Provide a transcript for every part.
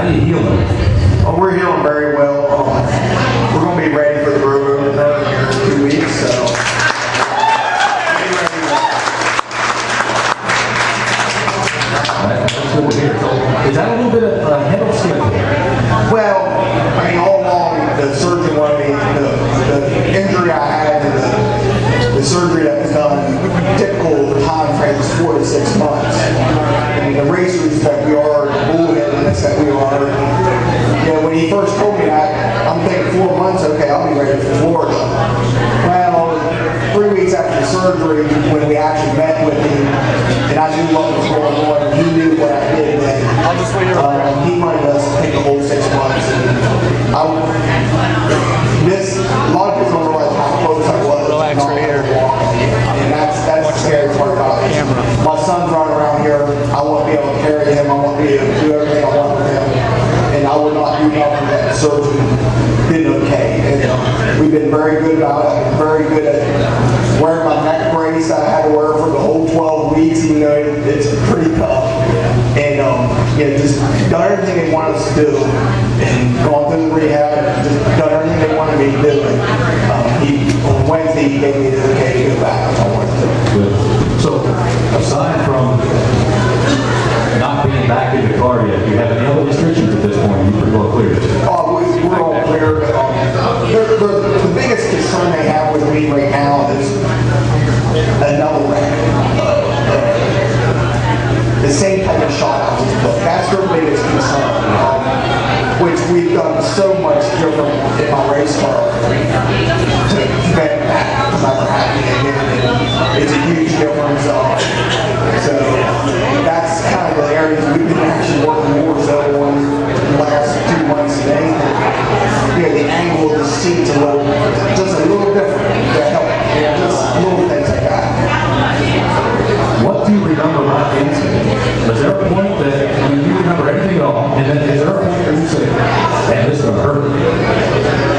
are you healing? Oh, we're healing very well. We're going to be ready for the road in 2 weeks, so. That's good to hear. So, is that a little bit ahead of schedule? Well, I mean, all along, the surgeon wanted me, the injury I had and the surgery that was done, typical time frame is 4 to 6 months. And the racers that we are, the bullheadedness that we are, you know, when he first told me that, I'm thinking 4 months, okay, I'll be ready for Florida. Well, 3 weeks after the surgery, when we actually met with him, and I knew what was going on, and he knew what I did, and he wanted us to take the whole 6 months. And a lot of people don't realize how close I was. Relax right here. And that's the scary part about it. My son's running around here. I want to be able to carry him. I want to be able to do everything I want with him. And I would not do nothing that the surgeon did okay. And we've been very good about it. Very good at wearing my neck brace that I had to wear for the whole 12 weeks, even though it's pretty tough. And just done everything they wanted us to do. And gone through the rehab, just done everything they wanted me to do. And on Wednesday, he gave me the okay to go back on Wednesday. Good. So, aside from not being back in the car yet, do you have any other restrictions at this point? You're pretty well clear. We're all clear. The biggest concern they have with me right now is another wreck. The same type of shot I was took. That's their biggest concern. Which we've done so much different in my race car to prevent that from ever happening again. It's a huge difference. So that's kind of the areas we've been actually working more so on the last 2 months today. The angle of the seat's just a little different to help. Just little things like that. What do you remember about the incident? Was there a point that you remember everything at all? And then is there a point where you say, man, this is going to hurt?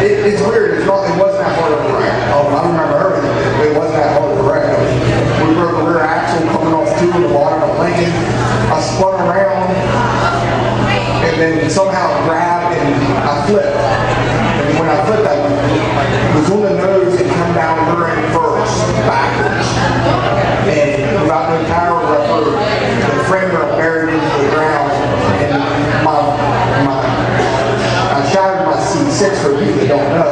It's weird. It wasn't that hard of a wreck. I remember everything. It wasn't that hard of a wreck. We broke the rear axle coming off 2 in the bottom of Lincoln. I spun around and then somehow grabbed and I flipped. And when I flipped, I was on the nose and come down the rear end first, backwards. And without no power rubber, the frame got buried into the ground. And I shattered my C6 for people that don't know.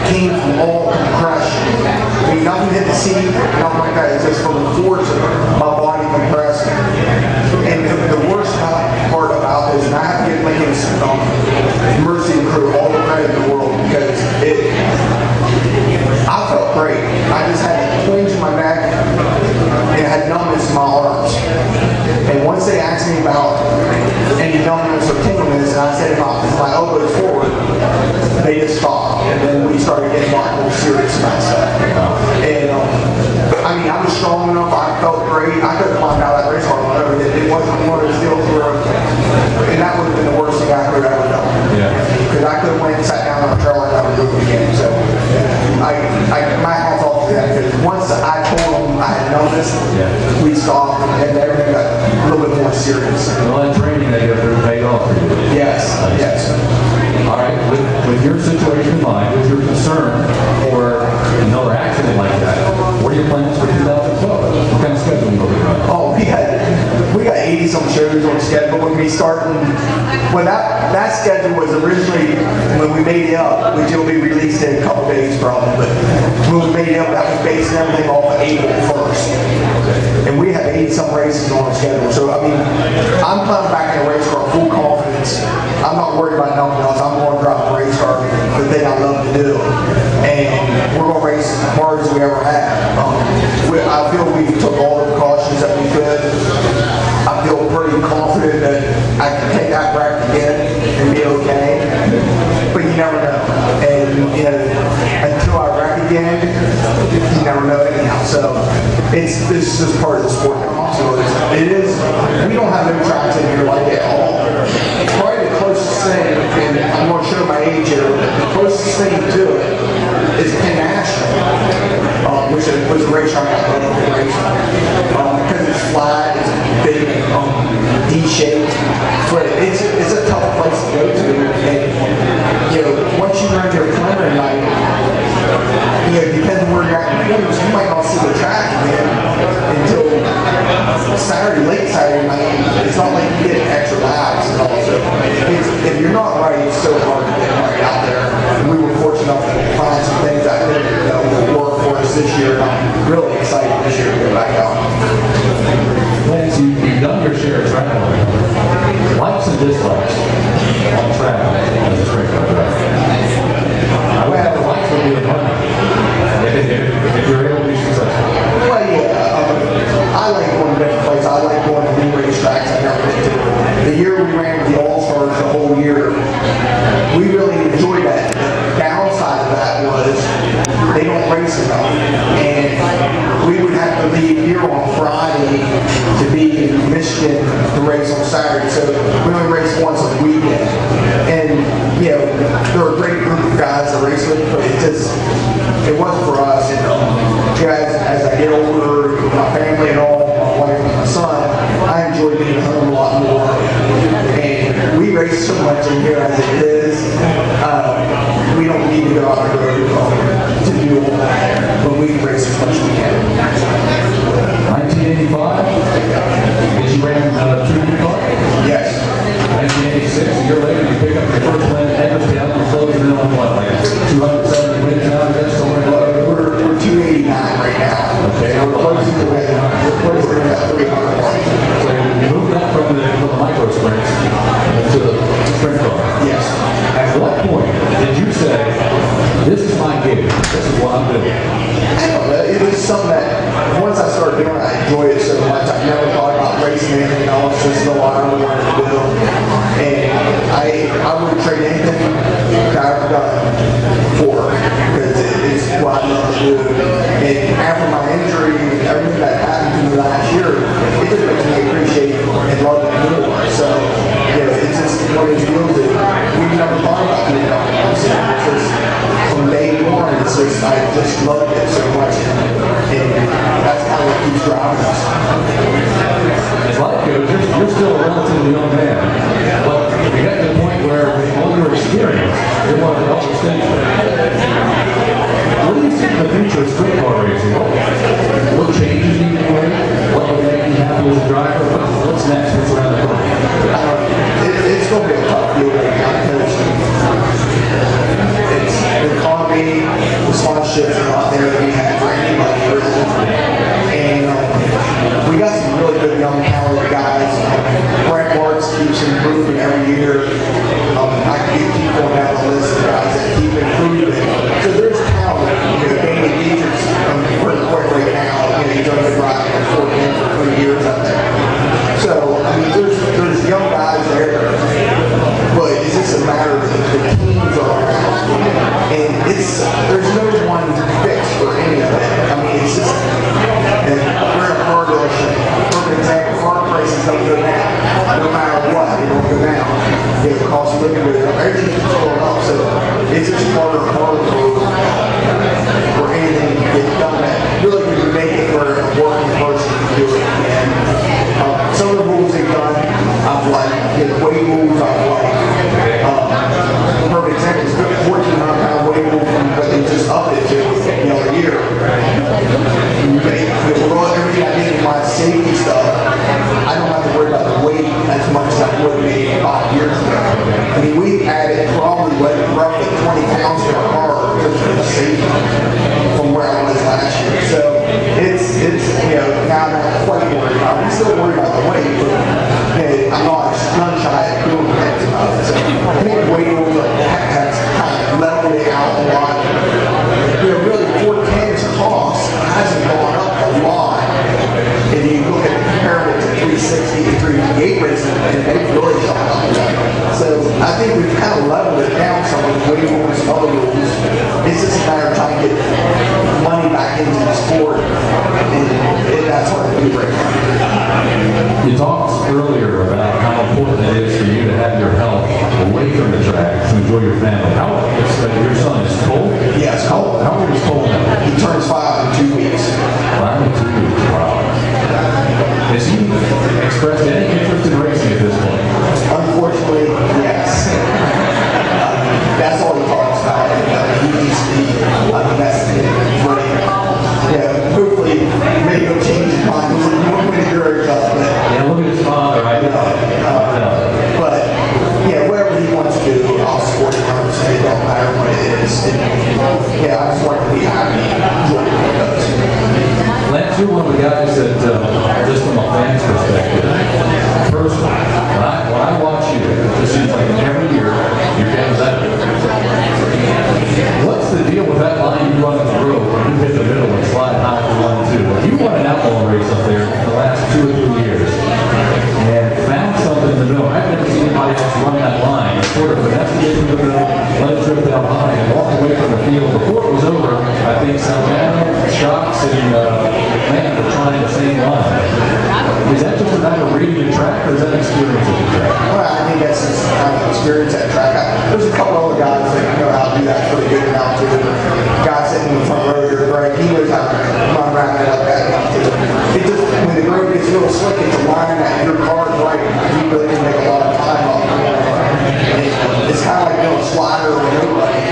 Came from all compression. I mean, nothing hit the seat, nothing like that. It's just from the force of my body compressing. And the worst part about this, and I have to give Lincoln's Mercy crew all the credit in the world because I felt great. I just had a twinge in my neck and I had numbness in my arms. And once they asked me about any numbness or tingleness, and I said if my elbow's forward, they just stopped. And then we started getting a lot more serious about stuff. And I mean, I was strong enough. I felt great. I could have climbed out of that race car or whatever. It wasn't one of those deals where, and that would have been the worst thing I could have ever done. Because I could have went and sat down on a trailer and I would do it again. So my hats off to them because once I told them I had known this, we stopped and everything got a little bit more serious. Well, that training that you have paid off for you. Yes, yes. All right, with your situation in mind, with your concern for another accident like that, what are your plans for 2012? What kind of schedule are you looking at? Oh, we got 80-some shows on schedule when we started. When that schedule was originally, when we made it up, which will be released in a couple days probably, but when we made it up, that was based everything off of April 1st. And we have 80-some races on the schedule. So, I mean, I'm coming back in a race car full confidence. I'm not worried about nothing else. I'm going to drive a race car, the thing I love to do. And we're going to race as hard as we ever have. I feel we took all the precautions that we could. I feel pretty confident that I can take that wreck again and be okay. But you never know. And until I wreck again, you never know anyhow. So this is just part of the sport now. So it is. We don't have no tracks in here like that at all. Probably the closest thing, and I'm going to show my age here. The closest thing to it is Penn National, which was a race track I love to race because it's flat, it's big, D-shaped, but it's a tough Saturday, late Saturday night, it's not like you get extra laps and all. So if you're not right, it's so hard to get right out there. And we were fortunate enough to find some things that will work for us this year. And I'm really excited this year to go back out. Lance, you've done your share of traveling. Likes and dislikes on travel as a sprint car driver. I would have the likes would be the fun if you're able to be successful. Well, yeah, I like going to different places. I like going to new racetracks I've never been to. The year we ran the All-Stars the whole year, we really enjoyed that. The downside of that was they don't race enough. And we would have to leave here on Friday to be in Michigan to race on Saturday. So we only race once a weekend. And, they're a great group of guys to race with, but it wasn't for us. And as I get older, with my family and all, my wife and my son, I enjoy being home a lot more. And we race so much in here as it is. We don't need to go out on the road to do all that, but we can race as much as we can. 1985, did you ran a 2D car? Yes. 1986, a year later, you pick up your first win at Edwardston, and closing in on what, like 270 wins now, I guess, somewhere in there? We're 289 right now. Okay. We're closing to win. We're closing to that 300 mark. So you moved that from the micro sprints to the sprint car. Yes. At what point did you say, this is my gig, this is what I'm doing? I don't know. It was something that once I started doing it, I enjoyed it so much. I never thought about racing anything else. Just know what I wanted to do. And I would trade anything that I've done for because it's what I love to do. And after my injury, everything that happened to me last year, it just makes me appreciate and love it more. So, it's just one of those deals that we've never thought about doing nothing else. It's just from day one, it's just I just loved it so much, and that's kind of what keeps driving us. As life goes, you're still a relatively young man, but you get to the point where all your experience, you're one of the elder statesmen. What do you see in the future of sprint car racing? What changes need to be made? What would make you happy as a driver? What's next? What's around the corner? It's going to be a tough deal right now because it's the economy, the sponsorships are not there that we had for anybody really. And we got some really good young talented guys. Brett Marks keeps improving every year. I can keep going down the list of guys that keep improving. So there's talent. Danny Dietrich's pretty quick right now. He's only been riding for 3 years up there. So, there's young guys there, but it's just a matter of the teams are around. And there's no one fix for any of it. It's just, and we're in a car dealership. For example, car prices don't go down. No matter what, they don't go down. The cost of living goes up. Everything keeps going up. So, it's just part of the car for anything to get done that really can make it for a working person to do it. And some of the rules they've done, I've liked. The weight rules, I've liked. Perfect example is the 1,400-pound weight rule from what they just upped it to a year. With all everything I did in my safety stuff, I don't have to worry about the weight as much as I would maybe 5 years ago. We added probably roughly 20 pounds to our car just for the safety from where I was last year. So it's now I'm not quite worried about it. I'm still worried about the weight, but I'm not shy at doing things about it. So I think the weight rule has kind of leveled it out a lot. Really 410's cost hasn't gone up a lot. If you look at compare it to 360 and 358 races, and they've really gone up. So I think we've kind of leveled it down some of the weight rules and other rules. It's just a matter of trying to get money back into the sport, and that's what I do right now. You talked earlier about how important it is for you to have your health away from the track to enjoy your family. Your son is Cole? Yeah, it's Cole. How old is Cole now? He turns 5 in 2 weeks. 5 in 2 weeks, wow. Has he expressed any interest in racing at this point? Unfortunately, yes. That's all he talks about. He needs to be invested in. Hopefully, maybe he'll change his mind. He's a really good Is that just a matter of reading the track, or is that experience at the track? Well, I think that's just kind of experience at track. There's a couple other guys that know how to do that pretty good now too. Guy sitting in the front row here, right? He knows how to run around it up that now too. It just, when the road gets a little slick, it's a line that your car's right. You really can make a lot of time up. It's kind of like doing a slider or nobody.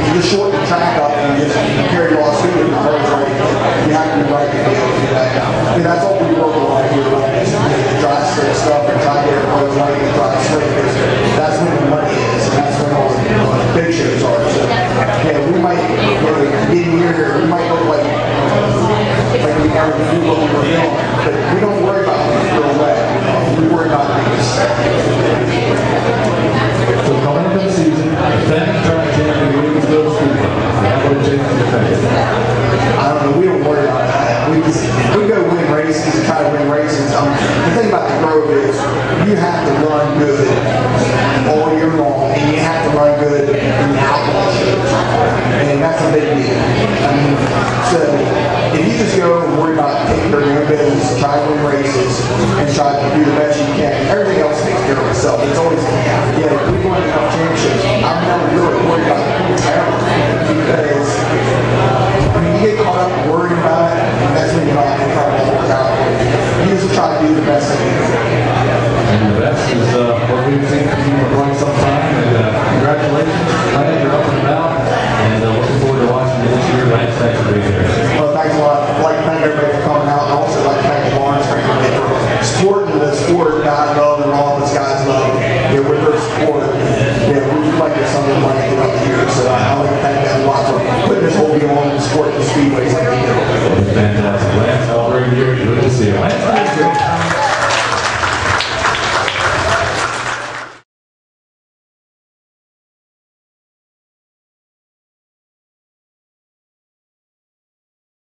You just shorten the track up and you just carry your lost speed with your car's right. You have to be right to be able to do that. I mean, that's all we work on here. Try to straight stuff and try to get everybody's money and try to straight because that's when the money is and that's when all the big shows are. So, yeah, we might get here, we might look like we never do what we were doing, but we don't worry about things real way. We worry about things. So coming up in the season, defending track champion Williamsville School. How would it change the defense? I don't know, we don't worry about that. We go win races and try to win races. The thing about the Grove is you have to run good all year long, and you have to run good in the alcohol shows. And that's a big deal. I mean, so if you just go and worry about taking care of your business, try to win races, and try to do the best you can, everything else takes care of itself. It's always, yeah, we won the championships. I've never really worried about it because you get caught up worrying about it, and that's when you're not in trouble. You just try to do the best